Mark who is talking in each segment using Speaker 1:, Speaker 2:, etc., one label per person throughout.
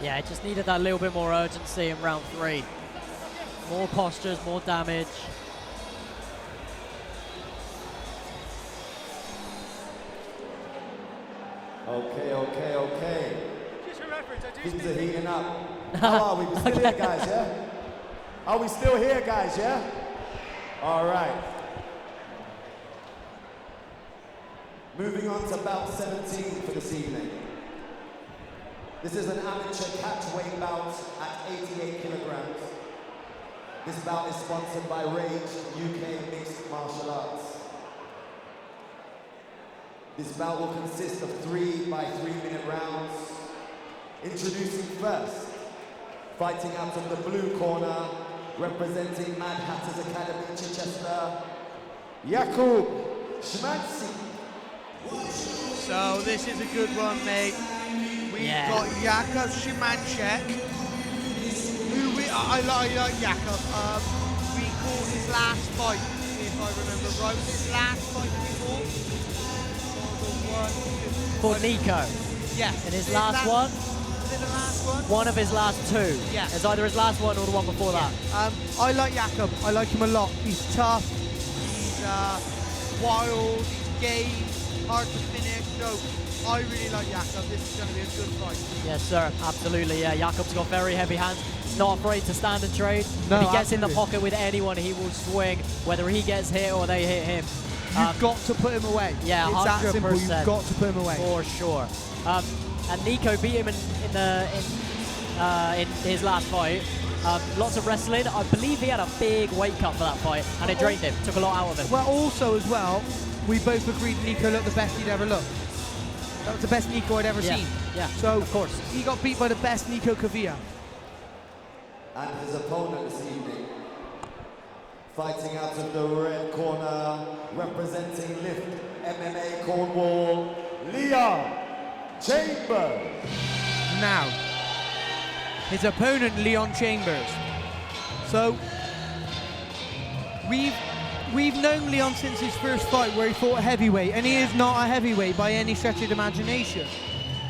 Speaker 1: Yeah, it just needed that little bit more urgency in round 3. More postures, more damage.
Speaker 2: Okay.
Speaker 3: Just a reference, I do
Speaker 2: Things
Speaker 3: speak
Speaker 2: are heating up. How are we? We're still here, guys, yeah? Are we still here, guys, yeah? All right. Moving on to bout 17 for this evening. This is an amateur catchweight bout at 88 kilograms. This bout is sponsored by Rage UK Mixed Martial Arts. This bout will consist of 3 by 3-minute rounds. Introducing first, fighting out of the blue corner, representing Mad Hatters Academy Chichester, Jakub Szymanczyk.
Speaker 3: So this is a good one, mate. We've got Jakub Szymanczyk, who I like Jakub. We caught his last fight, if I remember right. Was his last fight we caught?
Speaker 1: For Nico.
Speaker 3: Yes.
Speaker 1: In his last one?
Speaker 3: Was it the last one?
Speaker 1: One of his last 2.
Speaker 3: Yeah.
Speaker 1: It's either his last one or the one before that.
Speaker 3: I like Jakub. I like him a lot. He's tough. He's wild. He's game. Hard to finish. So I really like Jakub. This is going to be a good fight.
Speaker 1: Yes, sir. Absolutely. Yeah. Jakub's got very heavy hands. Not afraid to stand and trade.
Speaker 3: No,
Speaker 1: if he gets in the
Speaker 3: absolutely.
Speaker 1: pocket with anyone, he will swing, whether he gets hit or they hit him.
Speaker 3: You've got to put him away.
Speaker 1: Yeah,
Speaker 3: it's
Speaker 1: 100%.
Speaker 3: that simple. You've got to put him away.
Speaker 1: For sure. And Nico beat him in his last fight. Lots of wrestling. I believe he had a big weight cut for that fight, and it drained him. Took a lot out of him.
Speaker 3: Well, also as well, we both agreed Nico looked the best he'd ever looked. That was the best Nico I'd ever seen.
Speaker 1: Yeah,
Speaker 3: so
Speaker 1: of course.
Speaker 3: He got beat by the best Nico Cavilla.
Speaker 2: And his opponent this evening, fighting out of the red corner, representing Lift MMA Cornwall, Leon Chambers.
Speaker 3: Now, his opponent, Leon Chambers. So, we've known Leon since his first fight where he fought a heavyweight, and he is not a heavyweight by any stretch of the imagination.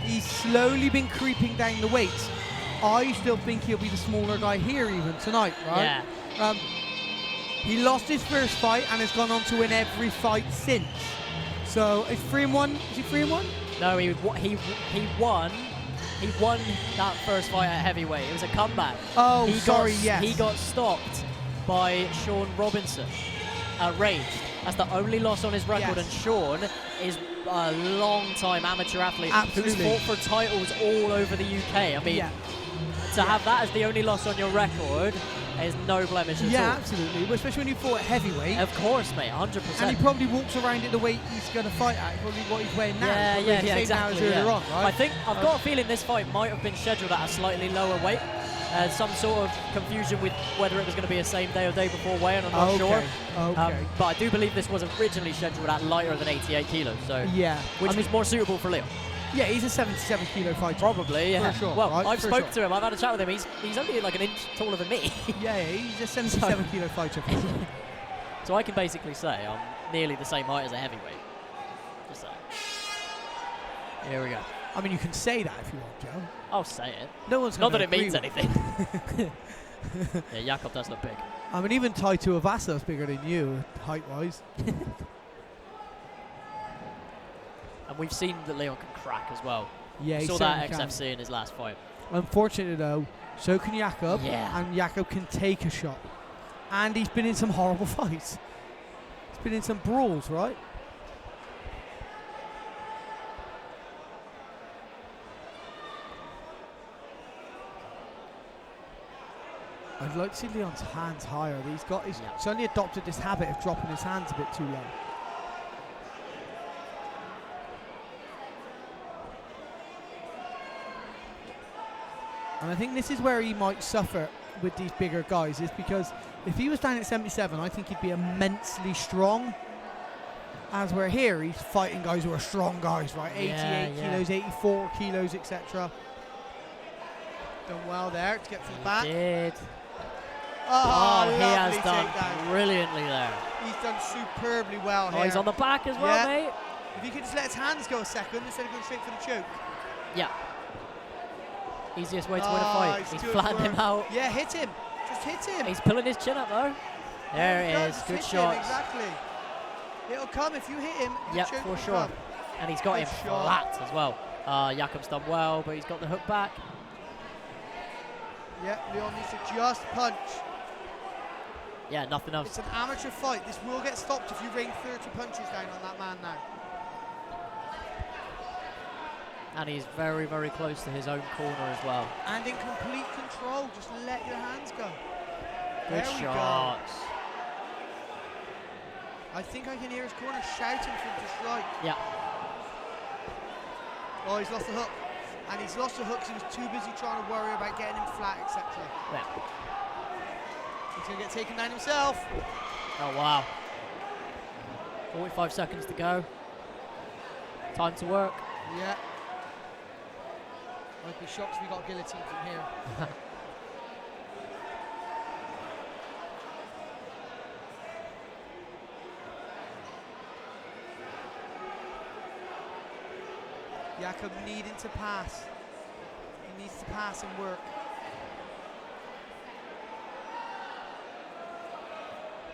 Speaker 3: He's slowly been creeping down the weights. I still think he'll be the smaller guy here even tonight, right?
Speaker 1: Yeah.
Speaker 3: He lost his first fight and has gone on to win every fight since. So, is 3-1? Is he 3-1?
Speaker 1: No, he won. He won that first fight at heavyweight. It was a comeback.
Speaker 3: Oh, sorry, yes.
Speaker 1: He got stopped by Sean Robinson at Rage. That's the only loss on his record,
Speaker 3: Yes.
Speaker 1: and Sean is a long-time amateur athlete
Speaker 3: Absolutely.
Speaker 1: who's fought for titles all over the UK. I mean, to have that as the only loss on your record is no blemish at all.
Speaker 3: Yeah, absolutely. Well, especially when you fought at heavyweight.
Speaker 1: Of course, mate, 100%.
Speaker 3: And he probably walks around at the weight he's going to fight at, probably what he's weighing now.
Speaker 1: Yeah,
Speaker 3: Probably the same
Speaker 1: exactly.
Speaker 3: now as earlier on, right?
Speaker 1: I think I've got a feeling this fight might have been scheduled at a slightly lower weight. Some sort of confusion with whether it was going to be a same day or day before weigh-in, I'm not sure.
Speaker 3: Okay.
Speaker 1: But I do believe this was originally scheduled at lighter than 88 kilos, so
Speaker 3: Yeah.
Speaker 1: which was more suitable for Leon.
Speaker 3: Yeah, he's a 77 kilo fighter.
Speaker 1: Probably, yeah.
Speaker 3: For sure,
Speaker 1: well,
Speaker 3: right?
Speaker 1: I've
Speaker 3: For
Speaker 1: spoken
Speaker 3: sure.
Speaker 1: to him. I've had a chat with him. He's only like an inch taller than me.
Speaker 3: Yeah, he's a 77 kilo fighter. For sure.
Speaker 1: So I can basically say I'm nearly the same height as a heavyweight. Just saying. Here we go.
Speaker 3: I mean, you can say that if you want, Joe.
Speaker 1: I'll say it.
Speaker 3: No one's
Speaker 1: Not
Speaker 3: going
Speaker 1: that
Speaker 3: to
Speaker 1: it means anything. Yeah, Jakub does look big.
Speaker 3: I mean, even Taito Avasa's bigger than you, height-wise.
Speaker 1: And we've seen that Leon can crack as well.
Speaker 3: Yeah,
Speaker 1: We
Speaker 3: he
Speaker 1: saw that
Speaker 3: certainly
Speaker 1: XFC in his last fight.
Speaker 3: Unfortunately, though, so can Jakub.
Speaker 1: Yeah.
Speaker 3: And Jakub can take a shot. And he's been in some horrible fights. He's been in some brawls, right? I'd like to see Leon's hands higher. He's only adopted this habit of dropping his hands a bit too low. And I think this is where he might suffer with these bigger guys, is because if he was down at 77, I think he'd be immensely strong. As we're here, he's fighting guys who are strong guys, right? 88 kilos, 84 kilos, etc. Done well there to get to the back.
Speaker 1: He did.
Speaker 3: Oh,
Speaker 1: he has
Speaker 3: lovely
Speaker 1: done
Speaker 3: takedown.
Speaker 1: brilliantly there.
Speaker 3: He's done superbly well here.
Speaker 1: Oh, he's on the back as well, mate.
Speaker 3: If he could just let his hands go a second instead of going straight for the choke.
Speaker 1: Yeah. Easiest way to win a fight.
Speaker 3: Nice,
Speaker 1: He's
Speaker 3: good
Speaker 1: flattened him
Speaker 3: work.
Speaker 1: out.
Speaker 3: Yeah, hit him. Just hit him.
Speaker 1: He's pulling his chin up though. There it is.
Speaker 3: Just
Speaker 1: Good
Speaker 3: hit
Speaker 1: shot.
Speaker 3: him, exactly. It'll come if you hit him.
Speaker 1: Yep, for sure. And he's got
Speaker 3: Good
Speaker 1: him
Speaker 3: shot.
Speaker 1: flat as well. Jakub's done well, but he's got the hook back.
Speaker 3: Yeah, Leon needs to just punch.
Speaker 1: Yeah, nothing else.
Speaker 3: It's an amateur fight. This will get stopped if you rain 30 punches down on that man now.
Speaker 1: And he's very, very close to his own corner as well.
Speaker 3: And in complete control. Just let your hands go.
Speaker 1: Good
Speaker 3: there we
Speaker 1: shots.
Speaker 3: go. I think I can hear his corner shouting for him to strike.
Speaker 1: Yeah.
Speaker 3: Oh, he's lost the hook. And he's lost the hook because he was too busy trying to worry about getting him flat, etc.
Speaker 1: Yeah.
Speaker 3: He's going to get taken down himself.
Speaker 1: Oh, wow. 45 seconds to go. Time to work.
Speaker 3: Yeah. I'd be shocked if we got guillotine from here. Jakub needing to pass. He needs to pass and work.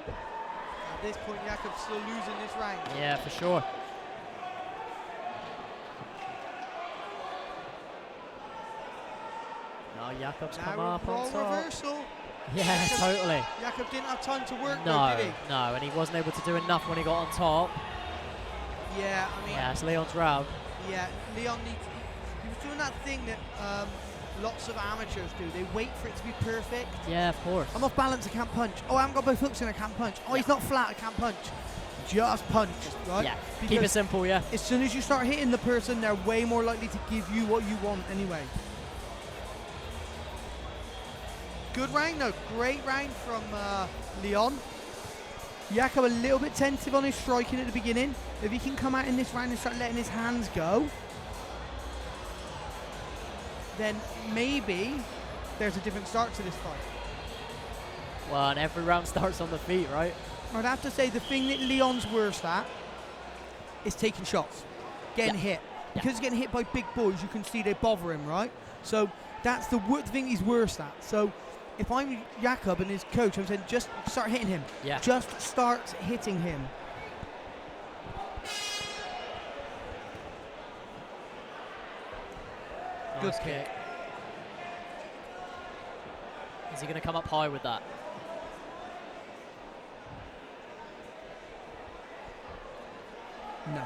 Speaker 3: At this point, Jakub's still losing this round.
Speaker 1: Yeah, for sure. Now Jakub's come up on
Speaker 3: role
Speaker 1: top.
Speaker 3: reversal.
Speaker 1: Yeah, totally.
Speaker 3: Jakub didn't have time to work
Speaker 1: No,
Speaker 3: though, did he?
Speaker 1: no, and he wasn't able to do enough when he got on top.
Speaker 3: Yeah, I mean,
Speaker 1: Yeah, it's Leon's round.
Speaker 3: yeah, Leon needs. He was doing that thing that lots of amateurs do. They wait for it to be perfect.
Speaker 1: Yeah, of course.
Speaker 3: I'm off balance, I can't punch. Oh, I haven't got both hooks in, I can't punch. Oh, he's not flat, I can't punch. Just punch, right?
Speaker 1: Yeah, keep
Speaker 3: Because
Speaker 1: it simple, yeah.
Speaker 3: as soon as you start hitting the person, they're way more likely to give you what you want anyway. Good round though, great round from Leon. Jakub a little bit tentative on his striking at the beginning. If he can come out in this round and start letting his hands go, then maybe there's a different start to this fight.
Speaker 1: Well, and every round starts on the feet, right?
Speaker 3: I'd have to say the thing that Leon's worst at is taking shots, getting hit. Because he's getting hit by big boys, you can see they bother him, right? So that's the thing he's worst at. So if I'm Jakub and his coach, I'm saying just start hitting him.
Speaker 1: Yeah.
Speaker 3: Just start hitting him.
Speaker 1: Nice
Speaker 3: Good kick.
Speaker 1: Is he going to come up high with that?
Speaker 3: No.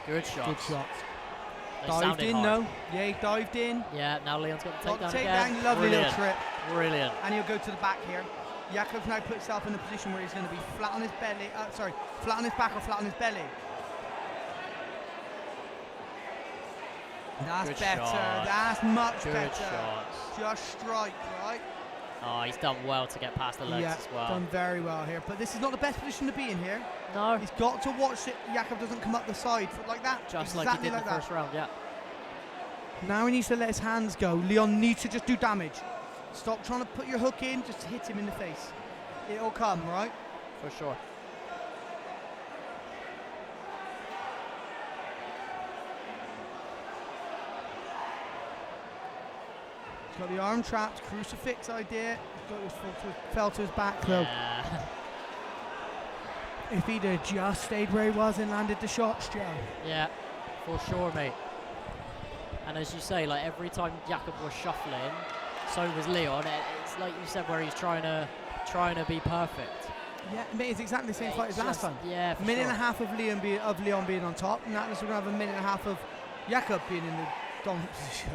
Speaker 1: Good shots.
Speaker 3: Good shots.
Speaker 1: They
Speaker 3: Dived
Speaker 1: sounded
Speaker 3: in
Speaker 1: hard.
Speaker 3: though. Yeah, he dived in.
Speaker 1: Yeah, now Leon's got the
Speaker 3: Got
Speaker 1: takedown
Speaker 3: the
Speaker 1: again.
Speaker 3: takedown, lovely
Speaker 1: Brilliant.
Speaker 3: little trip.
Speaker 1: Brilliant.
Speaker 3: And he'll go to the back here. Jakub's now put himself in a position where he's going to be flat on his belly. Flat on his back or flat on his belly. That's
Speaker 1: Good
Speaker 3: better.
Speaker 1: shot.
Speaker 3: That's much
Speaker 1: Good
Speaker 3: better.
Speaker 1: shots.
Speaker 3: Just strike, right?
Speaker 1: Oh, he's done well to get past the legs
Speaker 3: Yeah,
Speaker 1: as well.
Speaker 3: done very well here. But this is not the best position to be in here.
Speaker 1: No.
Speaker 3: He's got to watch that Jakub doesn't come up the side like that.
Speaker 1: Just
Speaker 3: exactly
Speaker 1: like he did
Speaker 3: like
Speaker 1: in the
Speaker 3: that.
Speaker 1: first round, yeah.
Speaker 3: Now he needs to let his hands go. Leon needs to just do damage. Stop trying to put your hook in, just hit him in the face. It'll come, right?
Speaker 1: For sure.
Speaker 3: He's got the arm trapped, crucifix idea. He's got his fell to his back though.
Speaker 1: Yeah.
Speaker 3: If he'd have just stayed where he was and landed the shots, Joe.
Speaker 1: Yeah, for sure, mate. And as you say, like every time Jakub was shuffling, so was Leon. It's like you said, where he's trying to be perfect.
Speaker 3: Yeah, mate, it's exactly the same fight as last time.
Speaker 1: Yeah, for
Speaker 3: Minute
Speaker 1: sure.
Speaker 3: and a half of Leon being on top, and that was going to have a minute and a half of Jakub being in the dominant position.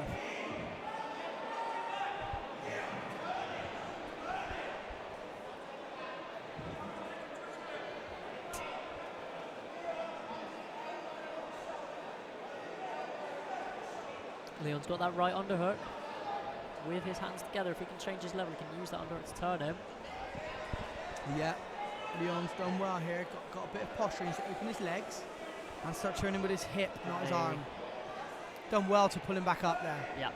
Speaker 1: Leon's got that right underhook. With his hands together, if he can change his level, he can use that underhook to turn him.
Speaker 3: Yeah, Leon's done well here. Got a bit of posturing to open his legs and start turning with his hip, not his arm. Done well to pull him back up there.
Speaker 1: Yeah.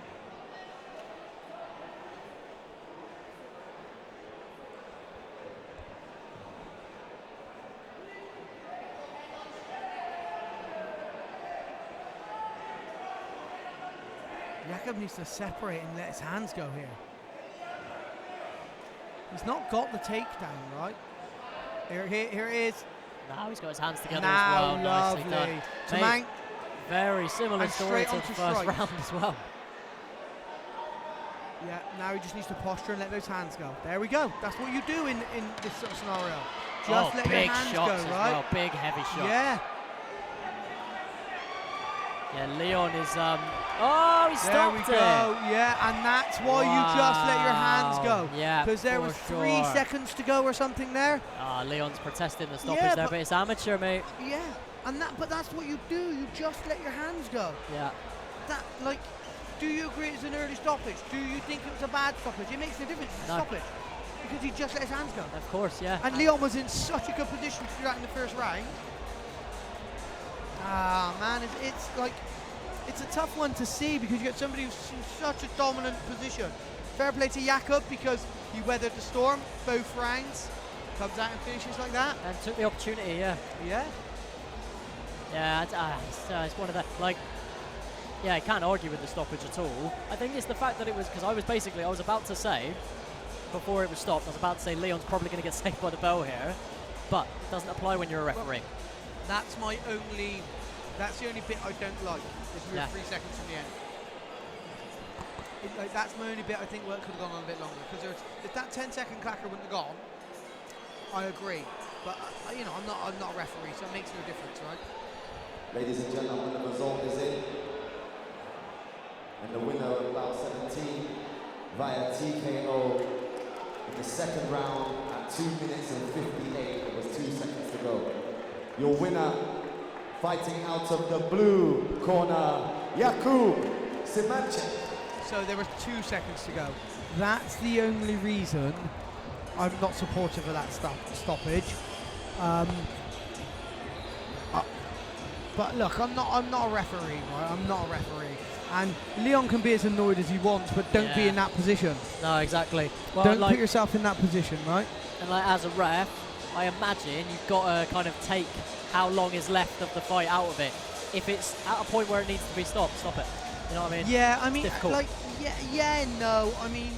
Speaker 3: Jakub needs to separate and let his hands go here. He's not got the takedown, right? Here it is.
Speaker 1: Now he's got his hands together
Speaker 3: Now,
Speaker 1: as well. Nicely
Speaker 3: lovely.
Speaker 1: done.
Speaker 3: Szymanczyk,
Speaker 1: Very similar
Speaker 3: And
Speaker 1: story
Speaker 3: straight
Speaker 1: to the
Speaker 3: onto
Speaker 1: first
Speaker 3: strike.
Speaker 1: round as well.
Speaker 3: yeah, now he just needs to posture and let those hands go. There we go. That's what you do in this sort of scenario. Just let your
Speaker 1: big
Speaker 3: hands
Speaker 1: shots
Speaker 3: go,
Speaker 1: as
Speaker 3: right?
Speaker 1: well. Big, heavy shots.
Speaker 3: Yeah.
Speaker 1: Yeah, Leon is. Oh, he
Speaker 3: There we
Speaker 1: stopped
Speaker 3: go.
Speaker 1: it.
Speaker 3: Yeah, and that's why you just let your hands go.
Speaker 1: Yeah,
Speaker 3: Because there
Speaker 1: for
Speaker 3: was
Speaker 1: sure.
Speaker 3: 3 seconds to go or something there.
Speaker 1: Ah, Leon's protesting the stoppage
Speaker 3: Yeah,
Speaker 1: there,
Speaker 3: but-
Speaker 1: but it's amateur, mate.
Speaker 3: Yeah, but that's what you do. You just let your hands go.
Speaker 1: Yeah.
Speaker 3: That, like, do you agree it's an early stoppage? Do you think it was a bad stoppage? It makes no difference. It's a
Speaker 1: No.
Speaker 3: stoppage because he just let his hands go.
Speaker 1: Of course, yeah.
Speaker 3: And Leon was in such a good position to do that in the first round. Ah, man, it's like, it's a tough one to see because you get somebody who's in such a dominant position. Fair play to Jakub because he weathered the storm both rounds. Comes out and finishes like that.
Speaker 1: And took the opportunity, yeah.
Speaker 3: Yeah.
Speaker 1: Yeah, it's one of the, like, yeah, I can't argue with the stoppage at all. I think it's the fact that it was, because I was about to say, before it was stopped, I was about to say Leon's probably going to get saved by the bell here, but it doesn't apply when you're a referee.
Speaker 3: That's the only bit I don't like, is we're 3 seconds from the end. That's my only bit I think could have gone on a bit longer, because if that 10-second clacker wouldn't have gone, I agree. But, you know, I'm not a referee, so it makes no difference, right?
Speaker 2: Ladies and gentlemen, the result is in. And the winner of bout 17 via TKO in the second round at 2 minutes and 58. It was 2 seconds to go. Your winner, fighting out of the blue corner, Jakub Szymanczyk.
Speaker 3: So there was 2 seconds to go. That's the only reason I'm not supportive of that stoppage. But look, I'm not a referee, right? I'm not a referee. And Leon can be as annoyed as he wants, but don't be in that position.
Speaker 1: No, exactly. Well,
Speaker 3: Don't
Speaker 1: like,
Speaker 3: put yourself in that position, right?
Speaker 1: and like as a ref, I imagine you've got to kind of take how long is left of the fight out of it. If it's at a point where it needs to be stopped, stop it. You know what I mean?
Speaker 3: Yeah, I mean,
Speaker 1: difficult.
Speaker 3: like, no. I mean,